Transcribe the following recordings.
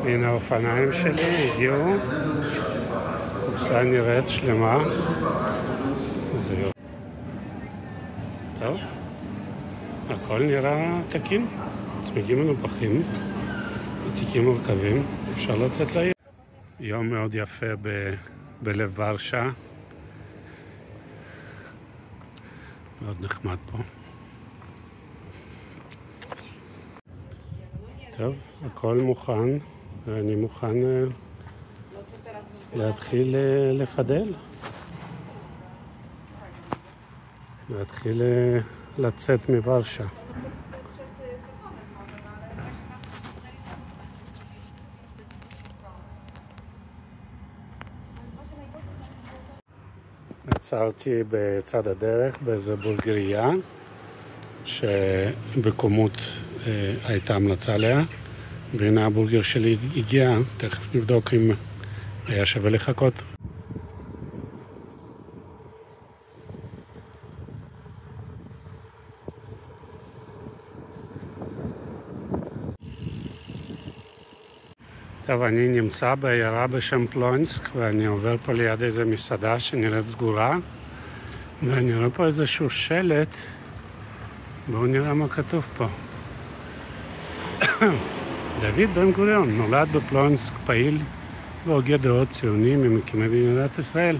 הנה האופניים שלי הגיעו, הקופסה נראית שלמה. טוב, הכל נראה תקין, צמיגים מנופחים, תיקים מורכבים, אפשר לצאת לעיר. יום מאוד יפה בלב ורשה, מאוד נחמד פה. טוב, הכל מוכן, ואני מוכן להתחיל לפדל. להתחיל לצאת מוורשה. עצרתי בצד הדרך באיזו בולגריה שבקומות הייתה המלצה עליה, והנה הבולגר שלי הגיע, תכף נבדוק אם היה שווה לחכות. טוב, אני נמצא בעיירה בשם פלונסק, ואני עובר פה ליד איזו מסעדה שנראית סגורה, ואני רואה פה איזשהו שלט. בואו נראה מה כתוב פה. דוד בן גוריון נולד בפלונסק, פעיל והוגה דעות ציוני ממקימי מדינת ישראל.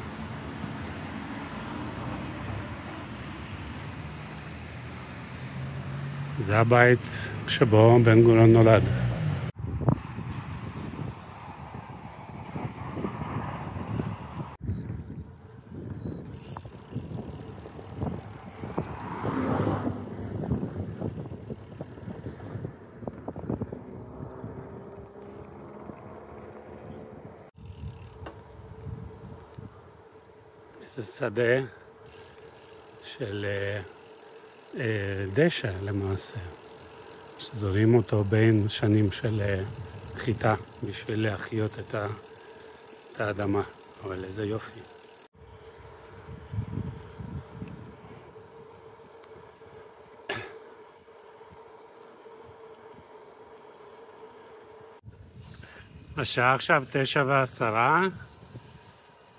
זה הבית שבו בן גוריון נולד. זה שדה של דשא למעשה, שזורים אותו בין שנים של חיטה בשביל להחיות את האדמה, אבל איזה יופי. השעה עכשיו 9:10,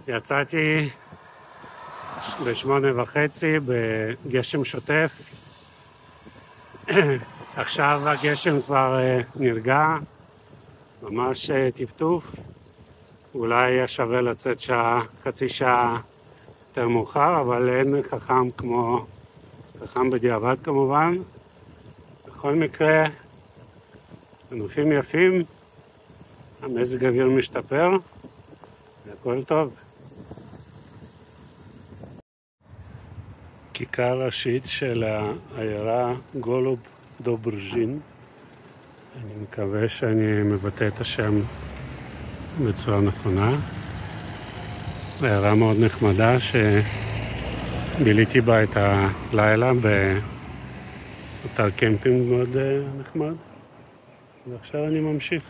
יצאתי ב8:30 בגשם שוטף. עכשיו הגשם כבר נרגע, ממש טפטוף. אולי שווה לצאת חצי שעה יותר מאוחר, אבל אין חכם בדיעבד כמובן. בכל מקרה, מנופים יפים, המזג האוויר משתפר, והכל טוב. כיכר ראשית של העיירה גולוב דוברז'ין. אני מקווה שאני מבטא את השם בצורה נכונה. עיירה מאוד נחמדה שביליתי בה את הלילה באתר קמפינג מאוד נחמד. ועכשיו אני ממשיך.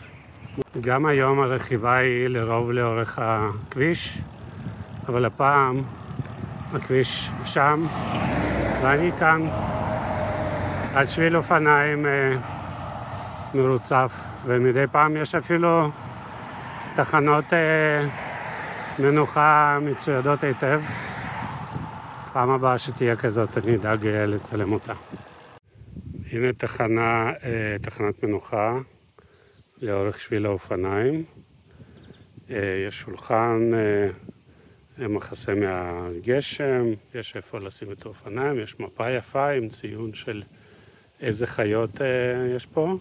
גם היום הרכיבה היא לרוב לאורך הכביש, אבל הפעם הכביש שם, ואני כאן על שביל אופניים מרוצף, ומדי פעם יש אפילו תחנות מנוחה מצוידות היטב. פעם הבאה שתהיה כזאת אני אדאג לצלם אותה. הנה תחנת מנוחה לאורך שביל האופניים. יש שולחן מחסה מהגשם, יש איפה לשים את האופניים, יש מפה יפה עם ציון של איזה חיות יש פה,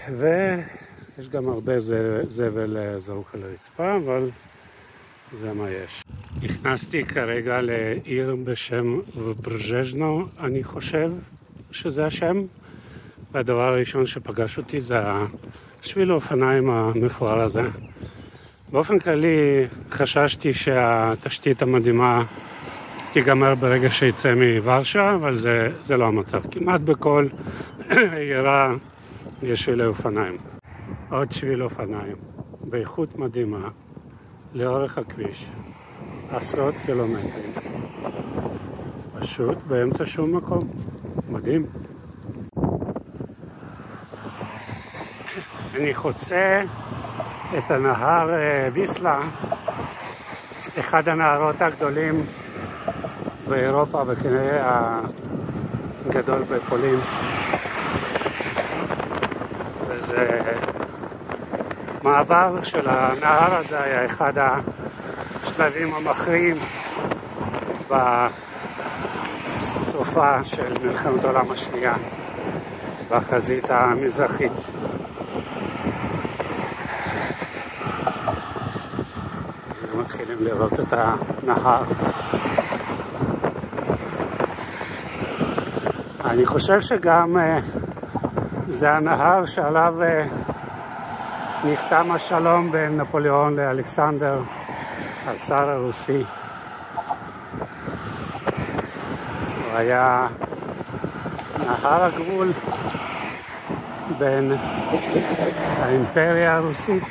ויש גם הרבה זבל זרוק על הרצפה, אבל זה מה יש. נכנסתי כרגע לעיר בשם וברז'ז'נו, אני חושב שזה השם, והדבר הראשון שפגש אותי זה שביל האופניים המפואר הזה. באופן כללי חששתי שהתשתית המדהימה תיגמר ברגע שיצא מוורשה, אבל זה לא המצב. כמעט בכל עיירה יש שבילי אופניים. עוד שביל אופניים, באיכות מדהימה, לאורך הכביש, עשרות קילומטרים. פשוט באמצע שום מקום. מדהים. אני חוצה את הנהר ויסלה, אחד הנהרות הגדולים באירופה וכנראה הגדול בפולין. וזה מעבר של הנהר הזה היה אחד השלבים המכריעים בסופה של מלחמת העולם השנייה בחזית המזרחית. מתחילים לראות את הנהר. אני חושב שגם זה הנהר שעליו נחתם השלום בין נפוליאון לאלכסנדר, הצאר הרוסי. הוא היה נהר הגבול בין האימפריה הרוסית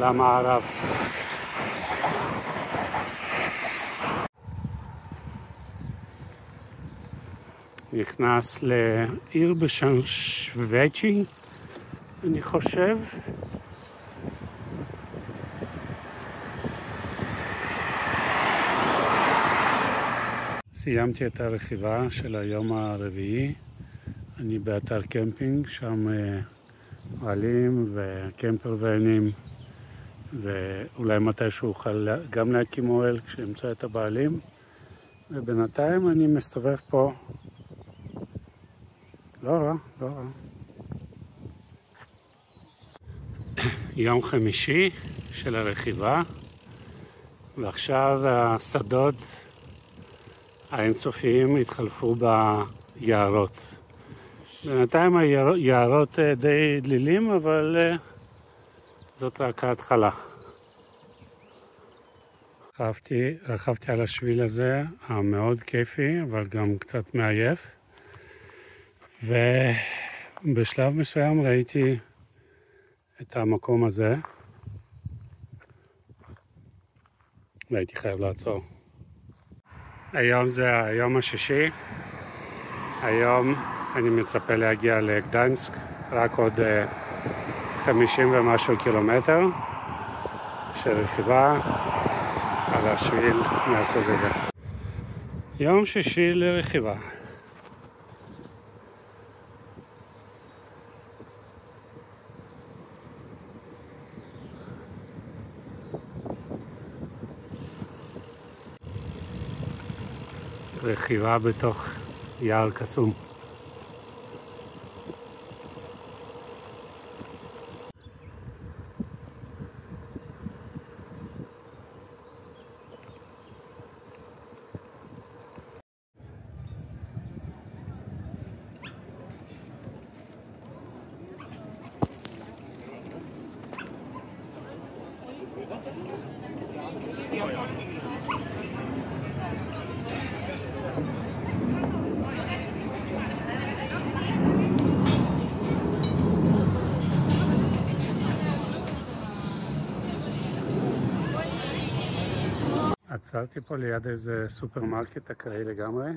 למערב. נכנס לעיר בשם שוויצ'י, אני חושב. סיימתי את הרכיבה של היום הרביעי. אני באתר קמפינג, שם עלים וקמפר ואנים, ואולי מתישהו אוכל גם להקים אוהל כשאמצא את הבעלים. ובינתיים אני מסתובב פה. לא רע, לא רע. יום חמישי של הרכיבה, ועכשיו השדות האינסופיים התחלפו ביערות. בינתיים היערות די דלילים, אבל זאת רק ההתחלה. רכבתי על השביל הזה, המאוד כיפי, אבל גם קצת מעייף. ובשלב מסוים ראיתי את המקום הזה, והייתי חייב לעצור. היום זה היום השישי. היום אני מצפה להגיע לגדנסק, רק עוד 50 ומשהו קילומטר של רכיבה על השביל מהסוג הזה. יום שישי לרכיבה. רכיבה בתוך יער קסום. עצרתי פה ליד איזה סופרמרקט אקראי לגמרי,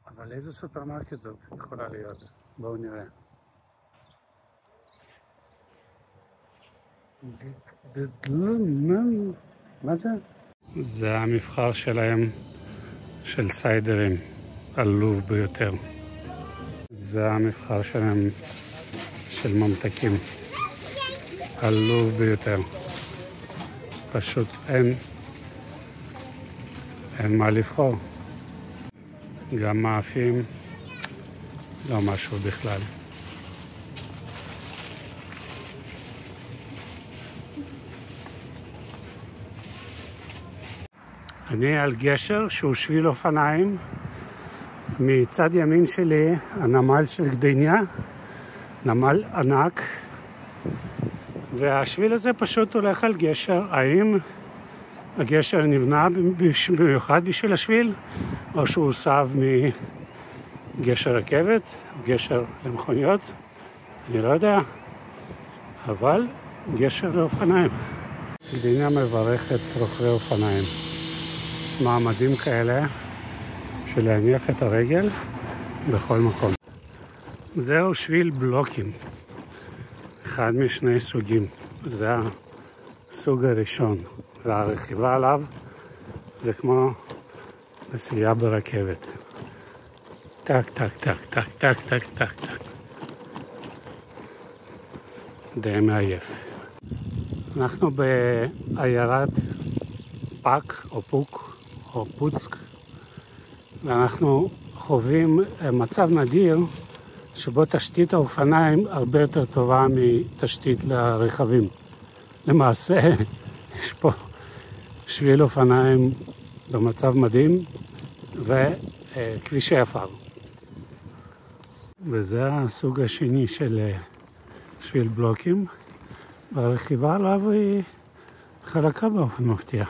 אבל איזה סופרמרקט זאת יכולה להיות? בואו נראה. מה זה? זה המבחר שלהם של סיידרים, עלוב ביותר. זה המבחר שלהם של ממתקים, עלוב ביותר. פשוט אין מה לבחור. גם מאפים, לא משהו בכלל. אני על גשר שהוא שביל אופניים. מצד ימין שלי הנמל של גדיניה, נמל ענק, והשביל הזה פשוט הולך על גשר. האם הגשר נבנה במיוחד בשביל השביל, או שהוא הוסב מגשר רכבת, גשר למכוניות? אני לא יודע, אבל גשר לאופניים. גדיניה מברכת רוכבי אופניים. מעמדים כאלה של להניח את הרגל בכל מקום. זהו שביל בלוקים. אחד משני סוגים. זה הסוג הראשון, והרכיבה עליו זה כמו נסיעה ברכבת. טק, טק, טק, טק, טק, טק, טק, טק. די מעייף. אנחנו בעיירת פאק או פוק או פוצק, ואנחנו חווים מצב נדיר שבו תשתית האופניים הרבה יותר טובה מתשתית לרכבים. למעשה יש פה שביל אופניים במצב מדהים וכבישי עפר. וזה הסוג השני של שביל בלוקים, והרכיבה עליו היא חלקה באופן מפתיע.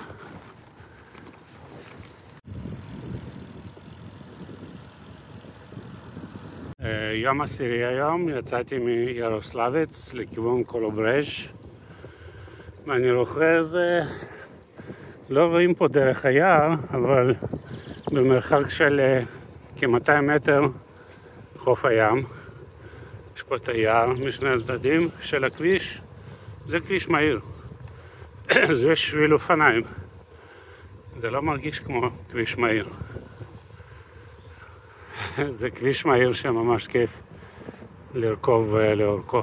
יום עשירי היום, יצאתי מירוסלבץ לכיוון קולוברז' ואני רוכב, לא רואים פה דרך היער, אבל במרחק של כ-200 מטר חוף הים. יש פה את היער משני הצדדים של הכביש, זה כביש מהיר. זה שביל אופניים. זה לא מרגיש כמו כביש מהיר. זה כביש מהיר שממש כיף לרכוב לאורכו.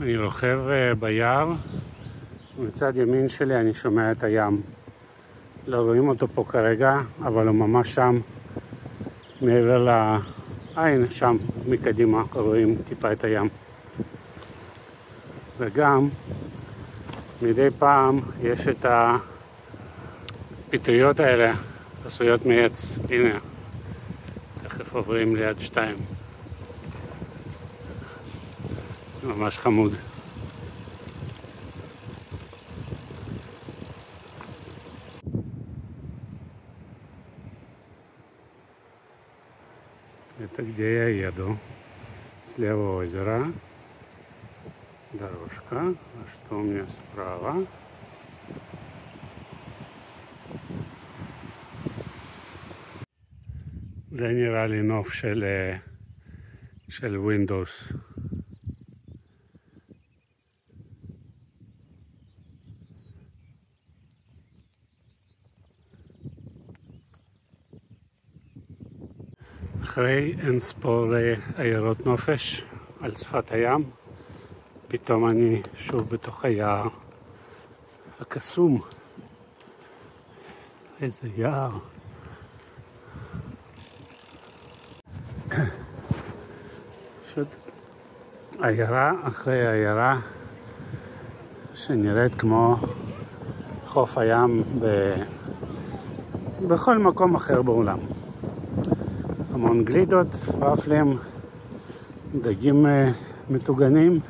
אני רוכב ביער, ומצד ימין שלי אני שומע את הים. לא רואים אותו פה כרגע, אבל הוא ממש שם, מעבר לעין, שם מקדימה רואים טיפה את הים. וגם מדי פעם יש את הפטריות האלה, עשויות מעץ. הנה, תכף עוברים ליד 2. ממש חמוד. Это где я еду. Слева озеро, дорожка. А что у меня справа? זה נראה לי נוף של Windows. אחרי אין ספור עיירות נופש על שפת הים, פתאום אני שוב בתוך היער הקסום. איזה יער. פשוט עיירה אחרי עיירה שנראית כמו חוף הים בכל מקום אחר בעולם. המון גלידות, ופלים, דגים מטוגנים,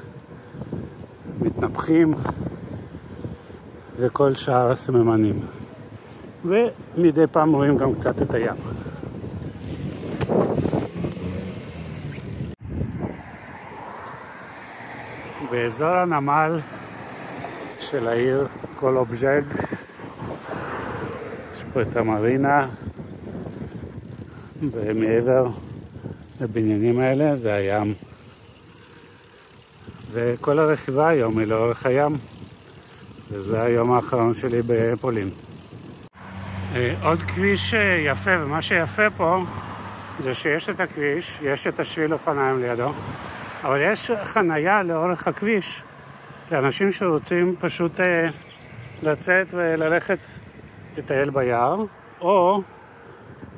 מתנפחים וכל שאר הסממנים. ומדי פעם רואים גם קצת את הים. באזור הנמל של העיר קולובז'ג יש פה את המרינה, ומעבר לבניינים האלה זה הים. וכל הרכיבה היום היא לאורך הים, וזה היום האחרון שלי בפולין. עוד כביש יפה, ומה שיפה פה זה שיש את הכביש, יש את השביל אופניים לידו, אבל יש חנייה לאורך הכביש לאנשים שרוצים פשוט לצאת וללכת לטייל ביער, או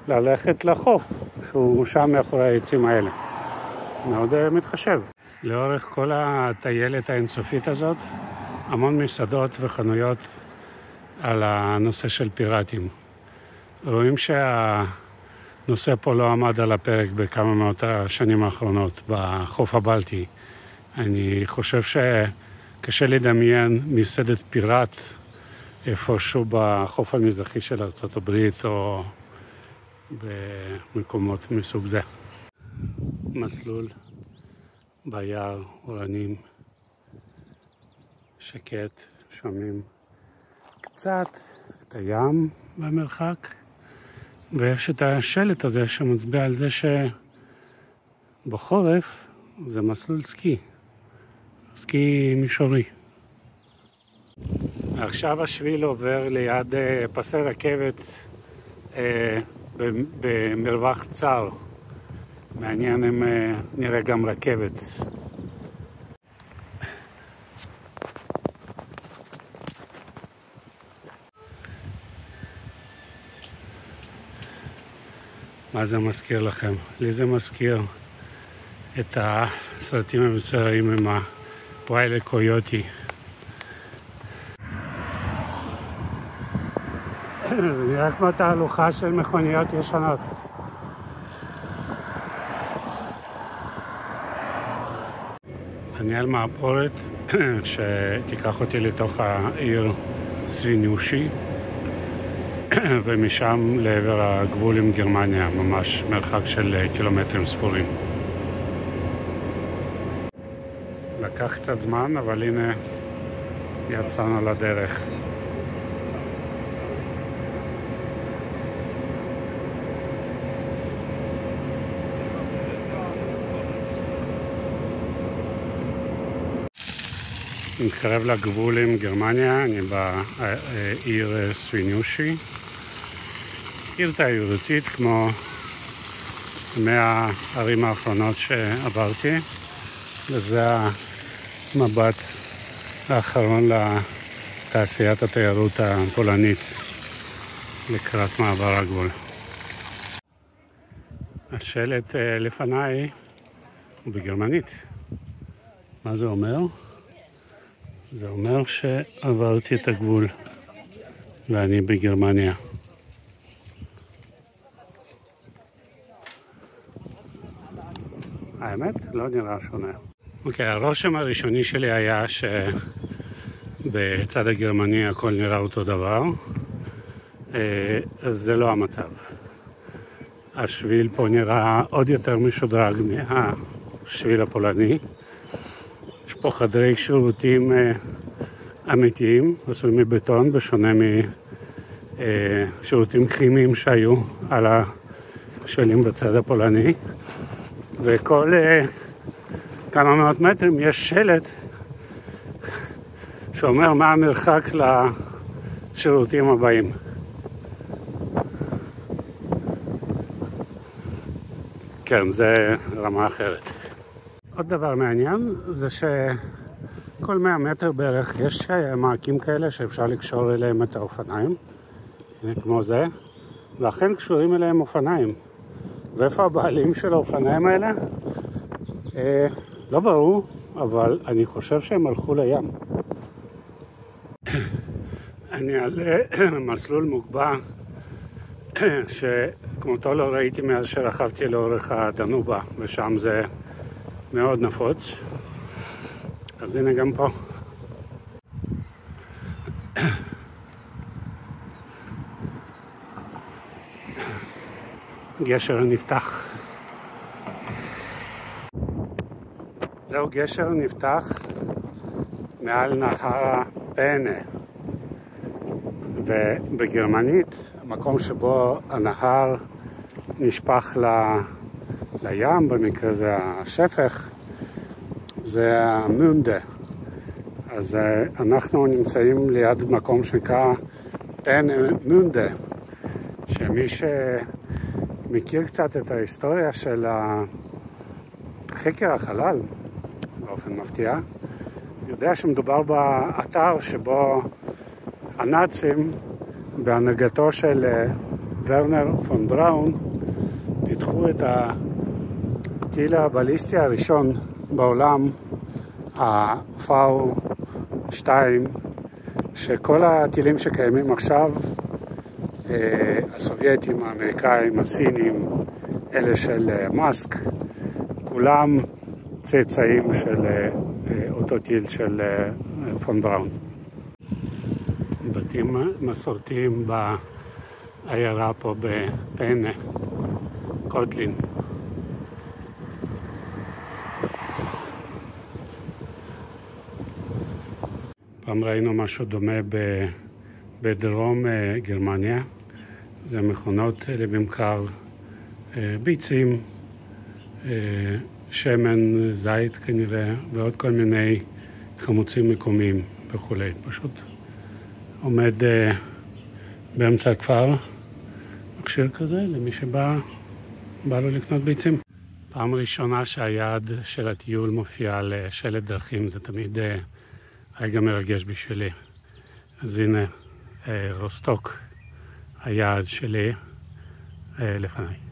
ללכת לחוף שהוא שם מאחורי העצים האלה. מאוד מתחשב. לאורך כל הטיילת האינסופית הזאת, המון מסעדות וחנויות על הנושא של פיראטים. רואים שהנושא פה לא עמד על הפרק בכמה מאות השנים האחרונות בחוף הבלטי. אני חושב שקשה לדמיין מסעדת פיראט איפשהו בחוף המזרחי של ארצות הברית או במקומות מסוג זה. מסלול ביער, אורנים, שקט, שומעים קצת את הים במרחק, ויש את השלט הזה שמצביע על זה שבחורף זה מסלול סקי. סקי מישורי. עכשיו השביל עובר ליד פסי רכבת במרווח צר. מעניין אם נראה גם רכבת. מה זה מזכיר לכם? לי זה מזכיר את הסרטים המצוירים עם הוויילה קויוטי. זה נראה כמו תהלוכה של מכוניות ישנות. אני על מעבורת שתיקח אותי לתוך העיר סוויניושי ומשם לעבר הגבול עם גרמניה, ממש מרחק של קילומטרים ספורים. לקח קצת זמן, אבל הנה יצאנו לדרך. אני מתקרב לגבול עם גרמניה, אני בעיר סוויניושי. עיר תיירותית כמו מהערים האחרונות שעברתי, וזה המבט האחרון לתעשיית התיירות הפולנית לקראת מעבר הגבול. השלט לפניי הוא בגרמנית. מה זה אומר? זה אומר שעברתי את הגבול ואני בגרמניה. האמת? לא נראה שונה. אוקיי, הרושם הראשוני שלי היה שבצד הגרמני הכל נראה אותו דבר. אז זה לא המצב. השביל פה נראה עוד יותר משודרג מהשביל הפולני. יש פה חדרי שירותים אמיתיים, עשויים מבטון, בשונה משירותים כימיים שהיו על השבילים בצד הפולני. וכל כמה מאות מטרים יש שלט שאומר מה המרחק לשירותים הבאים. כן, זה רמה אחרת. עוד דבר מעניין זה שכל 100 מטר בערך יש מעקים כאלה שאפשר לקשור אליהם את האופניים, כמו זה, ואכן קשורים אליהם אופניים. ואיפה הבעלים של האופניים האלה? לא ברור, אבל אני חושב שהם הלכו לים. אני על מסלול מוגבע שכמותו לא ראיתי מאז שרכבתי לאורך הדנובה, ושם זה מאוד נפוץ. אז הנה גם פה. גשר נפתח. זהו גשר נפתח מעל נהר פנה, ובגרמנית המקום שבו הנהר נשפך לים, במקרה זה השפך, זה המונדה. אז אנחנו נמצאים ליד מקום שנקרא פנה מונדה, שמי מכיר קצת את ההיסטוריה של חקר החלל, באופן מפתיע, יודע שמדובר באתר שבו הנאצים, בהנהגתו של ורנר פון בראון, פיתחו את הטיל הבליסטי הראשון בעולם, הפאו 2, שכל הטילים שקיימים עכשיו, הסובייטים, האמריקאים, הסינים, אלה של מאסק, כולם צאצאים של אותו טיל של פון בראון. בתים מסורתיים בעיירה פה בפנה, קוטלין. פעם ראינו משהו דומה בדרום גרמניה. זה מכונות לממכר ביצים, שמן, זית כנראה, ועוד כל מיני חמוצים מקומיים וכולי. פשוט עומד באמצע הכפר מכשיר כזה למי שבא לו לקנות ביצים. פעם ראשונה שהיעד של הטיול מופיע על שלט דרכים, זה תמיד היה גם מרגש בשבילי. אז הנה, רוסטוק, היעד שלי לפניי.